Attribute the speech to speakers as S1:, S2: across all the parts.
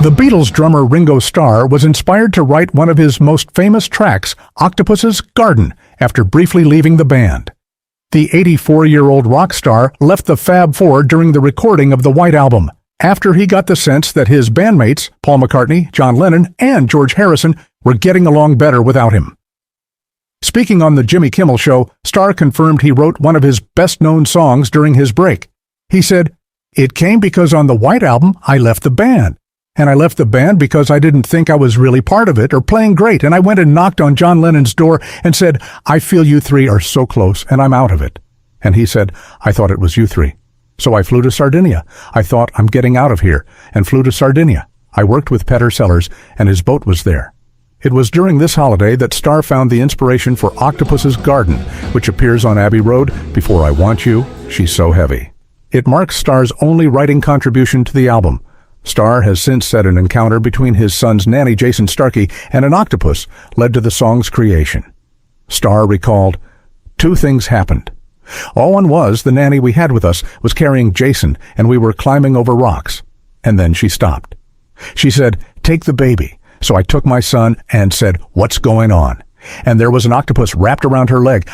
S1: The Beatles drummer Ringo Starr was inspired to write one of his most famous tracks, Octopus's Garden, after briefly leaving the band. The 84-year-old rock star left the Fab Four during the recording of the White Album, after he got the sense that his bandmates, Paul McCartney, John Lennon, and George Harrison, were getting along better without him. Speaking on the Jimmy Kimmel Show, Starr confirmed he wrote one of his best-known songs during his break. He said, "It came because on the White Album, I left the band. And I left the band because I didn't think I was really part of it or playing great, and I went and knocked on John Lennon's door and said, 'I feel you three are so close, and I'm out of it.' And he said, 'I thought it was you three.' So I flew to Sardinia. I thought, I'm getting out of here, and flew to Sardinia. I worked with Peter Sellers, and his boat was there." It was during this holiday that Starr found the inspiration for Octopus's Garden, which appears on Abbey Road, "Before I Want You, She's So Heavy." It marks Starr's only writing contribution to the album. Starr has since said an encounter between his son's nanny Jason Starkey and an octopus led to the song's creation. Starr recalled, "Two things happened. All one was, the nanny we had with us was carrying Jason, and we were climbing over rocks. And then she stopped. She said, 'Take the baby.' So I took my son and said, 'What's going on?' And there was an octopus wrapped around her leg.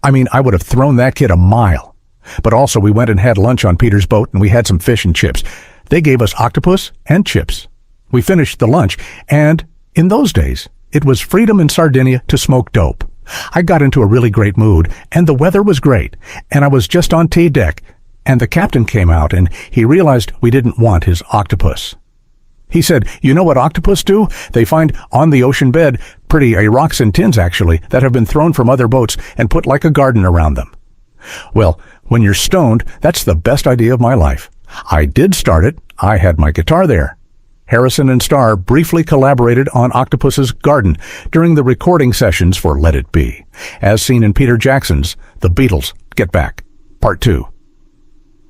S1: I would have thrown that kid a mile. But also we went and had lunch on Peter's boat, and we had some fish and chips. They gave us octopus and chips. We finished the lunch, and in those days, it was freedom in Sardinia to smoke dope. I got into a really great mood, and the weather was great, and I was just on T-deck, and the captain came out, and he realized we didn't want his octopus. He said, 'You know what octopus do? They find on the ocean bed pretty rocks and tins, actually, that have been thrown from other boats and put like a garden around them.' Well, when you're stoned, that's the best idea of my life. I did start it. I had my guitar there." Harrison and Starr briefly collaborated on Octopus's Garden during the recording sessions for Let It Be, as seen in Peter Jackson's The Beatles, Get Back, Part 2.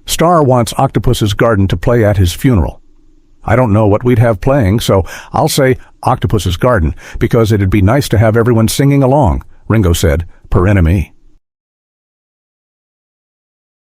S1: Starr wants Octopus's Garden to play at his funeral. "I don't know what we'd have playing, so I'll say Octopus's Garden, because it'd be nice to have everyone singing along," Ringo said, per NME.